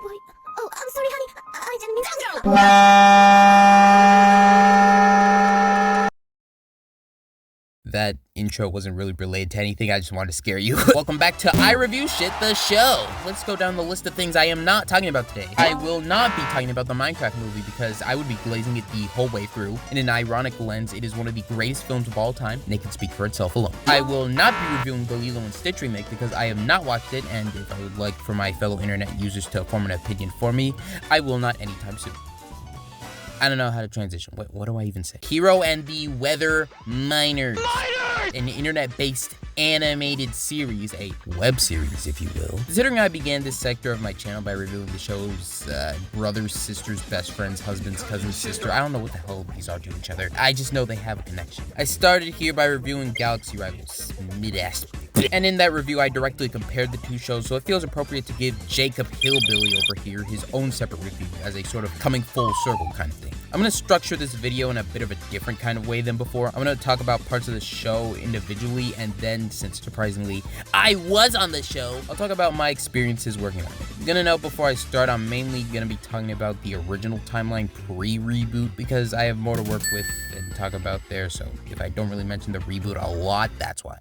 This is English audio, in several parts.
boy. Oh, I'm sorry, honey. I didn't mean to. That intro wasn't really related to anything, I just wanted to scare you. Welcome back to I Review Shit, the show. Let's go down the list of things I am not talking about today. I will not be talking about the Minecraft movie because I would be glazing it the whole way through. In an ironic lens, it is one of the greatest films of all time, and it can speak for itself alone. I will not be reviewing the Lilo and Stitch remake because I have not watched it, and if I would like for my fellow internet users to form an opinion for me, I will not anytime soon. I don't know how to transition. What do I even say? Hero and the Weather Miners. An internet-based animated series, a web series, if you will. Considering I began this sector of my channel by reviewing the show's brothers, sisters, best friends, husbands, cousins, sister. I don't know what the hell these are to each other. I just know they have a connection. I started here by reviewing Galaxy Rivals, mid-ass. And in that review, I directly compared the two shows, so it feels appropriate to give Jacob Hillbilly over here his own separate review as a sort of coming full circle kind of thing. I'm going to structure this video in a bit of a different kind of way than before. I'm going to talk about parts of the show individually, and then, since surprisingly I was on the show, I'll talk about my experiences working on it. I'm going to note before I start, I'm mainly going to be talking about the original timeline pre-reboot because I have more to work with and talk about there, so if I don't really mention the reboot a lot, that's why.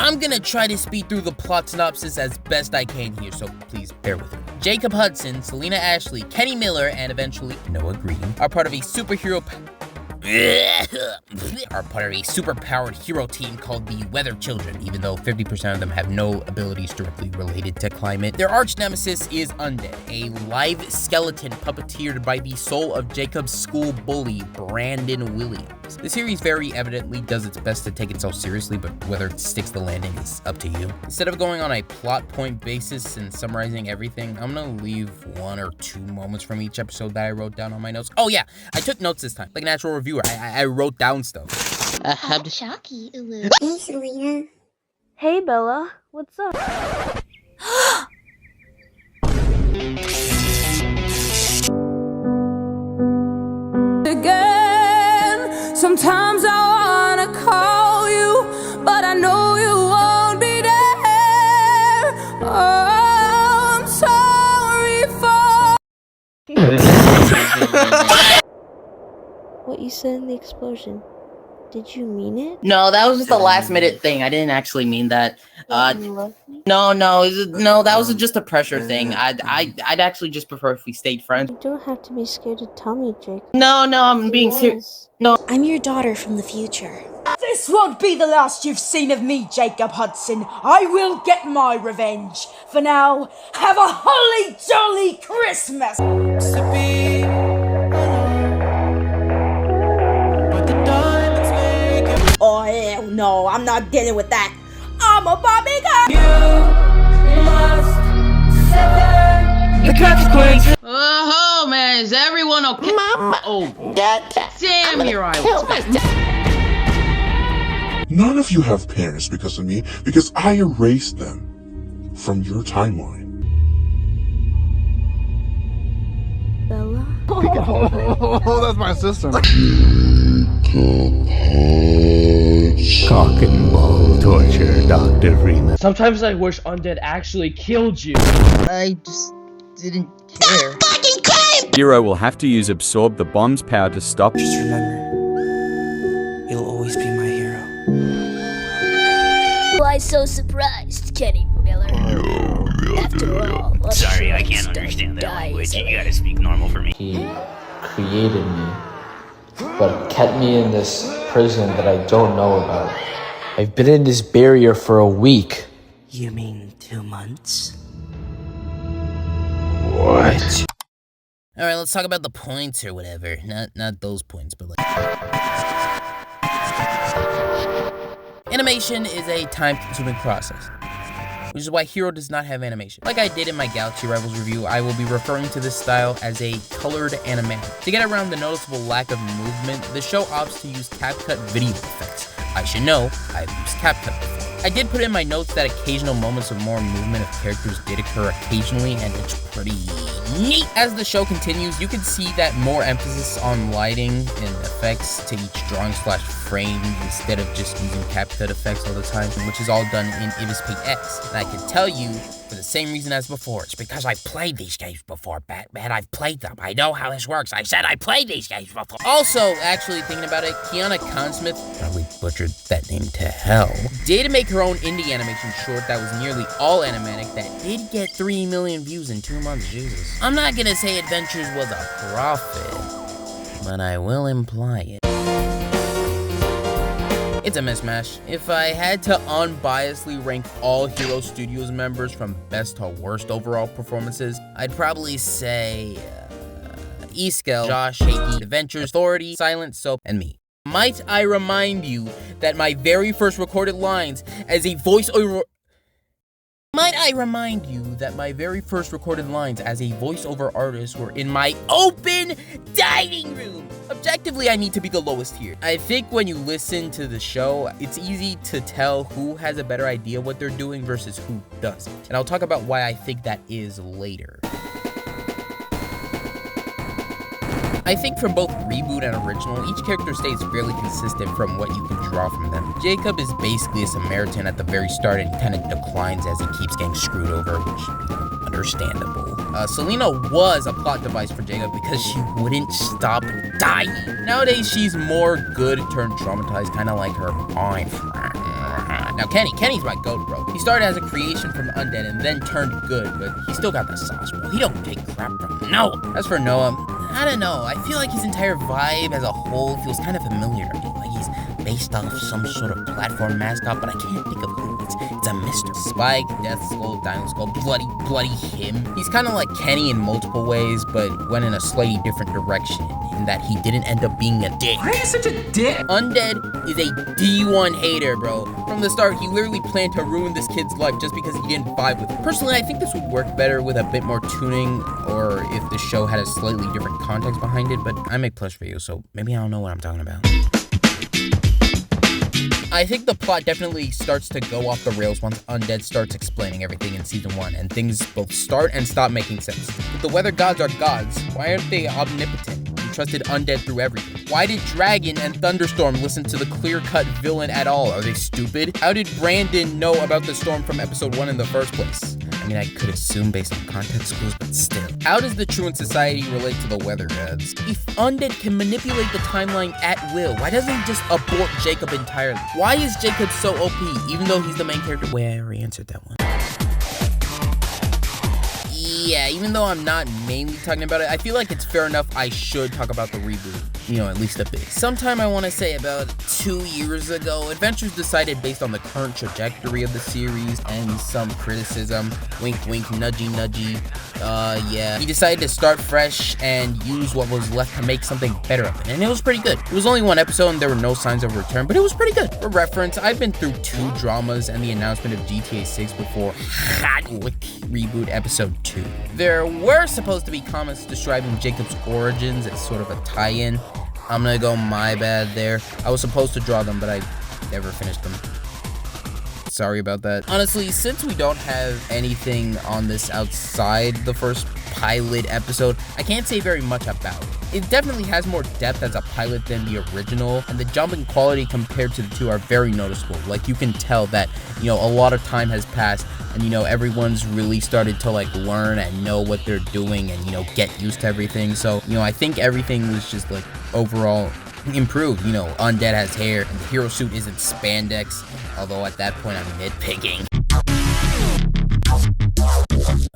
I'm gonna try to speed through the plot synopsis as best I can here, so please bear with me. Jacob Hudson, Selena Ashley, Kenny Miller, and eventually Noah Green are part of a super-powered hero team called the Weather Children, even though 50% of them have no abilities directly related to climate. Their arch nemesis is Undead, a live skeleton puppeteered by the soul of Jacob's school bully, Brandon Williams. The series very evidently does its best to take itself seriously, but whether it sticks the landing is up to you. Instead of going on a plot point basis and summarizing everything, I'm gonna leave 1 or 2 moments from each episode that I wrote down on my notes. Oh yeah, I took notes this time, like an actual reviewer. I wrote down stuff. Shocky. Hey, Selena. Hey, Bella. What's up? Again, sometimes I wanna call you, but I know you won't be there. Oh, I'm sorry for What you said in the explosion. Did you mean it? No, that was just a last minute thing. I didn't actually mean that. You love me? No, that was just a pressure thing. I'd actually just prefer if we stayed friends. You don't have to be scared to tell me, Jake. No, I'm being serious. No. I'm your daughter from the future. This won't be the last you've seen of me, Jacob Hudson. I will get my revenge. For now, have a holly jolly Christmas! Oh, hell no, I'm not dealing with that. I'm a Bobby girl! The consequences. Oh man, is everyone okay? Mama. Oh, damn, your eye was back. None of you have parents because of me, because I erased them from your timeline. Bella? Oh, that's my sister. Cock and ball torture, Dr. Freeman. Sometimes I wish Undead actually killed you. I just didn't care. Fucking crime! Hero will have to use absorb the bomb's power to stop. Just remember, you'll always be my hero. Why so surprised, Kenny Miller? After all, sorry, I can't understand that language. You gotta speak normal for me. He created me, but kept me in this prison that I don't know about. I've been in this barrier for a week. You mean 2 months? What? Alright, let's talk about the points or whatever. Not those points, but like... Animation is a time-consuming process, which is why Hero does not have animation. Like I did in my Galaxy Rivals review, I will be referring to this style as a colored animatic. To get around the noticeable lack of movement, the show opts to use CapCut video effects. I should know, I've used CapCut before. I did put in my notes that occasional moments of more movement of characters did occur occasionally, and it's pretty neat. As the show continues, you can see that more emphasis on lighting and effects to each drawing/frame instead of just using CapCut effects all the time, which is all done in Ibis Paint X. And I can tell you, for the same reason as before, it's because I've played these games before, Batman. I've played them. I know how this works. I said I played these games before. Also, actually thinking about it, Kiana Consmith, probably butchered that name to hell, did make her own indie animation short that was nearly all animatic that did get 3 million views in 2 months. Jesus. I'm not gonna say Adventures was a profit, but I will imply it. It's a mismatch. If I had to unbiasedly rank all Hero Studios members from best to worst overall performances, I'd probably say Eskel, Josh, Shaky, Adventures, Authority, Silent, Soap, and me. Might I remind you that my very first recorded lines as a voiceover artist were in my open dining room. Objectively, I need to be the lowest here. I think when you listen to the show, it's easy to tell who has a better idea what they're doing versus who doesn't. And I'll talk about why I think that is later. I think from both reboot and original, each character stays fairly consistent from what you can draw from them. Jacob is basically a Samaritan at the very start and kind of declines as he keeps getting screwed over, which, understandable. Selena was a plot device for Jacob because she wouldn't stop dying. Nowadays, she's more good turned traumatized, kind of like her boyfriend. Now, Kenny's my goat, bro. He started as a creation from Undead and then turned good, but he still got the sauce, bro. He don't take crap from Noah. As for Noah, I don't know. I feel like his entire vibe as a whole feels kind of familiar. Like he's based off some sort of platform mascot, but I can't think of who. It's a Mr. Spike, Death Skull, Dino Skull, bloody him. He's kind of like Kenny in multiple ways, but went in a slightly different direction in that he didn't end up being a dick. Why are you such a dick? Undead is a D1 hater, bro. From the start, he literally planned to ruin this kid's life just because he didn't vibe with it. Personally, I think this would work better with a bit more tuning, or if the show had a slightly different context behind it, but I make plush videos, so maybe I don't know what I'm talking about. I think the plot definitely starts to go off the rails once Undead starts explaining everything in season 1, and things both start and stop making sense. If the weather gods are gods, why aren't they omnipotent? You trusted Undead through everything. Why did Dragon and Thunderstorm listen to the clear-cut villain at all? Are they stupid? How did Brandon know about the storm from episode 1 in the first place? I mean, I could assume based on context clues, but still. How does the truant society relate to the weather gods? If Undead can manipulate the timeline at will, why doesn't he just abort Jacob entirely? Why is Jacob so OP, even though he's the main character? Wait, I already answered that one. Yeah, even though I'm not mainly talking about it, I feel like it's fair enough I should talk about the reboot. You know, at least a bit. Sometime I want to say about 2 years ago, Adventures decided based on the current trajectory of the series and some criticism, wink wink, nudgy nudgy, yeah, he decided to start fresh and use what was left to make something better of it, and it was pretty good. It was only 1 episode and there were no signs of return, but it was pretty good. For reference, I've been through 2 dramas and the announcement of GTA 6 before hatwc reboot episode 2. There were supposed to be comments describing Jacob's origins as sort of a tie-in. I'm gonna go my bad there. I was supposed to draw them, but I never finished them. Sorry about that. Honestly, since we don't have anything on this outside the first pilot episode, I can't say very much about it. It definitely has more depth as a pilot than the original, and the jump in quality compared to the 2 are very noticeable. Like, you can tell that, you know, a lot of time has passed, and, you know, everyone's really started to, like, learn and know what they're doing and, you know, get used to everything. So, you know, I think everything was just, like, overall improved. You know, Undead has hair, and the hero suit isn't spandex, although at that point I'm nitpicking.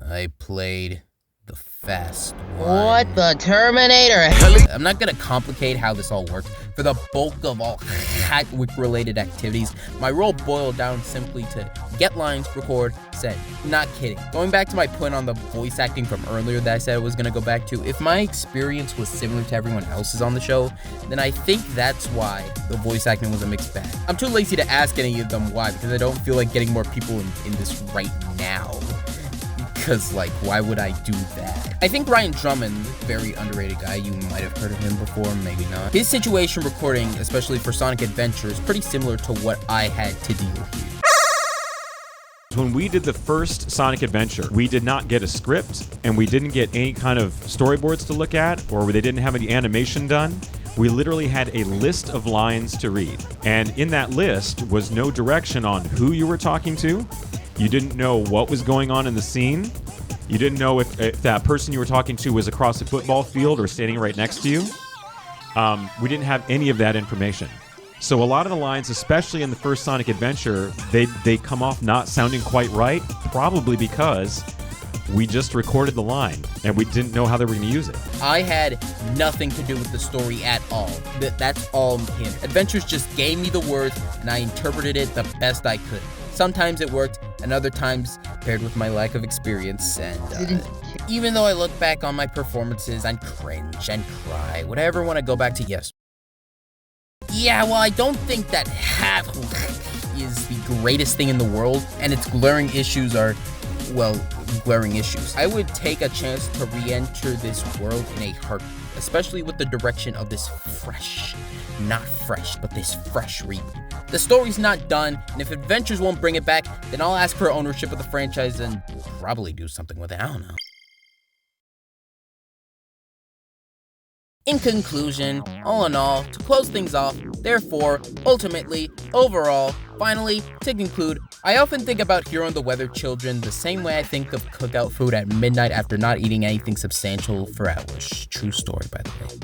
I played the fast one. What the Terminator? I'm not gonna complicate how this all works. For the bulk of all hatwc related activities, my role boiled down simply to get lines, record, send. Not kidding. Going back to my point on the voice acting from earlier that I said I was gonna go back to, if my experience was similar to everyone else's on the show, then I think that's why the voice acting was a mixed bag. I'm too lazy to ask any of them why, because I don't feel like getting more people in this right now. Because, like, why would I do that? I think Ryan Drummond, very underrated guy, you might have heard of him before, maybe not. His situation recording, especially for Sonic Adventure, is pretty similar to what I had to deal with here. When we did the first Sonic Adventure, we did not get a script, and we didn't get any kind of storyboards to look at, or they didn't have any animation done. We literally had a list of lines to read. And in that list was no direction on who you were talking to. You didn't know what was going on in the scene. You didn't know if that person you were talking to was across a football field or standing right next to you. We didn't have any of that information. So a lot of the lines, especially in the first Sonic Adventure, they come off not sounding quite right, probably because we just recorded the line and we didn't know how they were going to use it. I had nothing to do with the story at all. That's all him. Adventures just gave me the words and I interpreted it the best I could. Sometimes it worked, and other times, paired with my lack of experience, and even though I look back on my performances and cringe and cry, would I ever want to go back to yes? Yeah, well, I don't think that hatwc is the greatest thing in the world, and its glaring issues are, well, glaring issues. I would take a chance to re-enter this world in a heartbeat, especially with the direction of this fresh, not fresh, but this fresh reboot. The story's not done, and if Adventures won't bring it back, then I'll ask for ownership of the franchise and probably do something with it, I don't know. In conclusion, all in all, to close things off, therefore, ultimately, overall, finally, to conclude, I often think about Hero and the Weather Children the same way I think of cookout food at midnight after not eating anything substantial for hours. True story, by the way.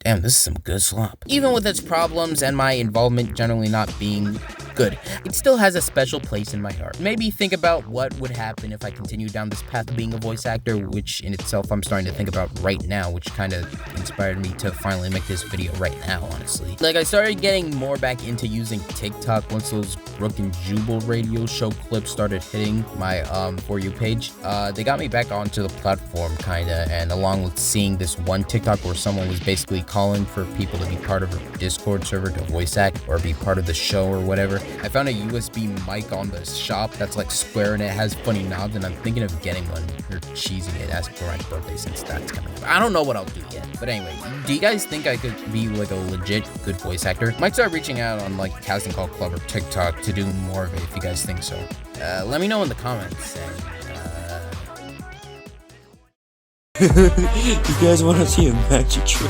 Damn, this is some good slop. Even with its problems and my involvement generally not being good, it still has a special place in my heart. Maybe think about what would happen if I continued down this path of being a voice actor, which in itself I'm starting to think about right now, which kind of inspired me to finally make this video right now, honestly. Like, I started getting more back into using TikTok once those Brooke and Jubal radio show clips started hitting my For You page. They got me back onto the platform, kinda, and along with seeing this one TikTok where someone was basically calling for people to be part of a Discord server to voice act or be part of the show or whatever. I found a USB mic on the shop that's like square and it has funny knobs, and I'm thinking of getting one or cheesing it as for my birthday since that's coming up. I don't know what I'll do yet, but anyway, do you guys think I could be like a legit good voice actor? Might start reaching out on like Casting Call Club or TikTok to do more of it if you guys think so. Let me know in the comments. And, You guys want to see a magic trick?